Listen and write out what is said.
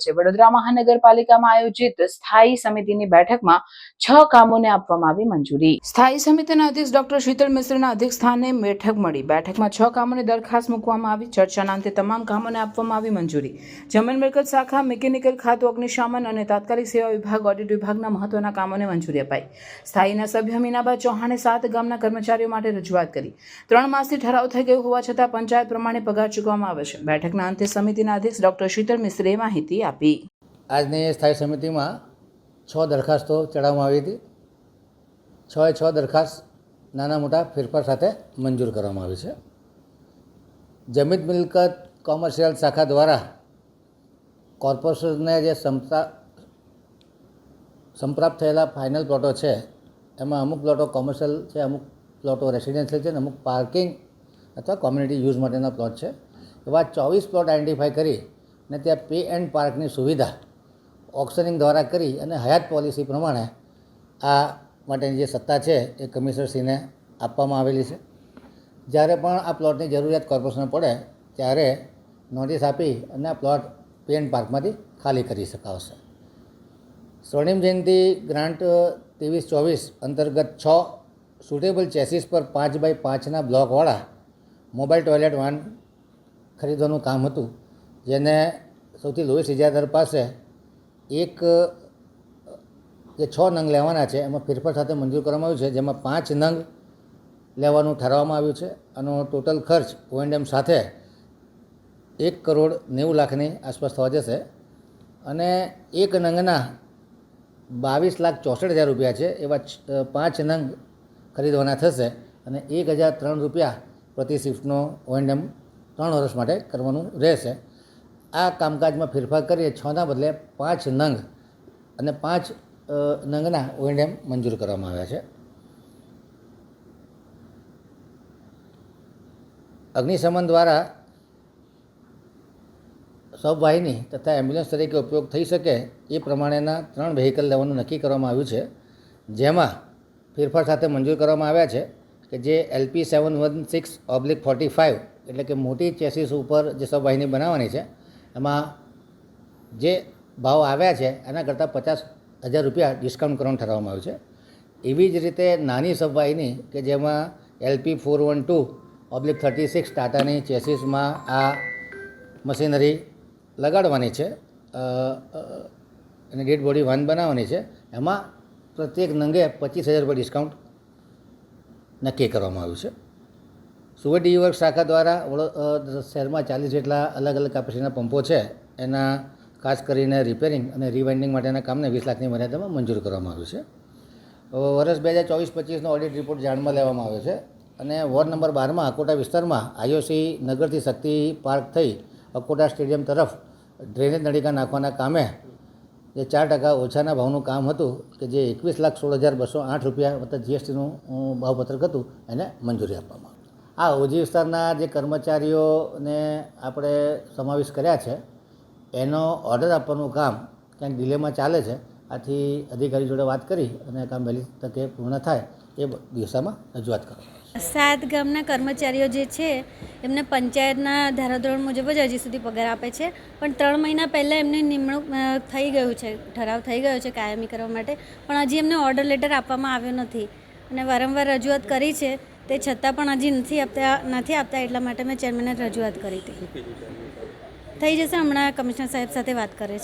છે. વડોદરા મહાનગરપાલિકામાં આયોજિત સ્થાયી સમિતિની બેઠકમાં 6 કામોને આપવામાં આવી મંજૂરી. સ્થાયી સમિતિના અધ્યક્ષ ડોક્ટર શીતલ મિશ્રના અધ્યક્ષસ્થાને બેઠક મળી. બેઠકમાં 6 કામોની દરખાસ્ત મૂકવામાં આવી. ચર્ચાના અંતે તમામ કામોને આપવામાં આવી મંજૂરી. જમીન મિલકત શાખા, મિકેનિકલ ખાતું, અગ્નિશામન અને તાત્કાલિક સેવા વિભાગ, ઓડિટ વિભાગના મહત્વના કામોને મંજૂરી અપાઈ. સ્થાયીના સભ્ય મીનાબા ચૌહાણે 7 ગામના કર્મચારીઓ માટે રજૂઆત કરી. 3 માસથી ઠરાવ થઈ ગયો હોવા છતાં પંચાયત પ્રમાણે પગાર ચૂકવવામાં આવે છે. બેઠકના અંતે સમિતિના અધ્યક્ષ ડોક્ટર શીતલ મિશ્રે માહિતી આપી. આજની સ્થાયી સમિતિમાં 6 દરખાસ્તો ચડાવવામાં આવી હતી. 6 દરખાસ્ત નાના મોટા ફેરફાર સાથે મંજૂર કરવામાં આવી છે. જમીન મિલકત કોમર્શિયલ શાખા દ્વારા કોર્પોરેશનને જે સંપ્રાપ્ત થયેલા ફાઇનલ પ્લોટો છે એમાં અમુક પ્લોટો કોમર્શિયલ છે, અમુક પ્લોટો રેસિડેન્શિયલ છે અને અમુક પાર્કિંગ અથવા કોમ્યુનિટી યુઝ માટેના પ્લોટ છે. એવા 24 પ્લોટ આઈડેન્ટિફાઈ કરી અને ત્યાં પે એન્ડ પાર્કની સુવિધા ઓક્શનિંગ દ્વારા કરી અને હયાત પોલિસી પ્રમાણે આ માટેની જે સત્તા છે એ કમિશનરશ્રીને આપવામાં આવેલી છે. જ્યારે પણ આ પ્લોટની જરૂરિયાત કોર્પોરેશનને પડે ત્યારે નોટિસ આપી અને આ પ્લોટ પે એન્ડ પાર્કમાંથી ખાલી કરી શકાશે. સ્વર્ણિમ જયંતિ ગ્રાન્ટ 23-24 અંતર્ગત 6 સુટેબલ ચેસીસ પર 5x5ના બ્લોકવાળા મોબાઈલ ટોયલેટ વાન ખરીદવાનું કામ હતું, જેને સૌથી લોએસ્ટ ઇજાદાર પાસે એક જે 6 નંગ લેવાના છે એમાં ફેરફાર સાથે મંજૂર કરવામાં આવ્યું છે, જેમાં 5 નંગ લેવાનું ઠરાવવામાં આવ્યું છે. આનો ટોટલ ખર્ચ O&M સાથે 1,90,00,000ની આસપાસ થવા જશે અને એક નંગના 22,64,000 રૂપિયા છે. એવા 5 નંગ ખરીદવાના થશે અને 1,003 રૂપિયા પ્રતિ શિફ્ટનો O&M 3 વર્ષ માટે કરવાનું રહેશે. આ કામકાજમાં ફેરફાર કરીએ 6ના બદલે 5 નંગ અને 5 નંગના O&M મંજૂર કરવામાં આવ્યા છે. અગ્નિશમન દ્વારા સબવાહિની તથા એમ્બ્યુલન્સ તરીકે ઉપયોગ થઈ શકે એ પ્રમાણેના 3 વ્હીકલ લેવાનું નક્કી કરવામાં આવ્યું છે, જેમાં ફેરફાર સાથે મંજૂર કરવામાં આવ્યા છે કે જે LP 716/45 એટલે કે મોટી ચેસીસ ઉપર જે સબવાહિની બનાવવાની છે એમાં જે ભાવ આવ્યા છે એના કરતાં 50,000 રૂપિયા ડિસ્કાઉન્ટ કરવાનું ઠરાવવામાં આવ્યું છે. એવી જ રીતે નાની સબવાહિની કે જેમાં LP 412/36 ટાટાની ચેસીસમાં આ મશીનરી લગાડવાની છે અને ડેડ બોડી વાન બનાવવાની છે, એમાં પ્રત્યેક નંગે 25,000 રૂપિયા ડિસ્કાઉન્ટ નક્કી કરવામાં આવ્યું છે. સુરત ડી વર્ક શાખા દ્વારા શહેરમાં 40 જેટલા અલગ અલગ કેપેસિટીના પંપો છે એના ખાસ કરીને રિપેરિંગ અને રીવાઇન્ડિંગ માટેના કામને 20 લાખની મર્યાદામાં મંજૂર કરવામાં આવ્યું છે. વર્ષ 2024-25નો ઓડિટ રિપોર્ટ જાણમાં લેવામાં આવ્યો છે અને વોર્ડ નંબર 12માં અકોટા વિસ્તારમાં IOC નગરથી શક્તિ પાર્ક થઈ અકોટા સ્ટેડિયમ તરફ ડ્રેનેજ નળીકા નાખવાના કામે જે 4% ઓછાના ભાવનું કામ હતું કે જે 21,16,208 રૂપિયા વત્તા GSTનું ભાવપત્રક હતું એને મંજૂરી આપવામાં આવી. આ ઓજી વિસ્તારના જે કર્મચારીઓને આપણે સમાવેશ કર્યા છે એનો ઓર્ડર આપવાનું કામ ક્યાંક ડિલેમાં ચાલે છે. આથી અધિકારી જોડે વાત કરી અને કામ વહેલી તકે પૂર્ણ થાય એ દિશામાં રજૂઆત કરવામાં આવે. 7 ગામના કર્મચારીઓ જે છે એમને પંચાયતના ધારાધોરણ મુજબ જ હજી સુધી પગાર આપે છે, પણ 3 મહિના પહેલાં એમની નિમણૂક થઈ ગયું છે, ઠરાવ થઈ ગયો છે કાયમી કરવા માટે, પણ હજી એમને ઓર્ડર લેટર આપવામાં આવ્યો નથી અને વારંવાર રજૂઆત કરી છે તે છતાં પણ હજી નથી આપતા. એટલા માટે મેં ચેરમેનને રજૂઆત કરી હતી. થઈ જશે, હમણાં કમિશનર સાહેબ સાથે વાત કરે છે.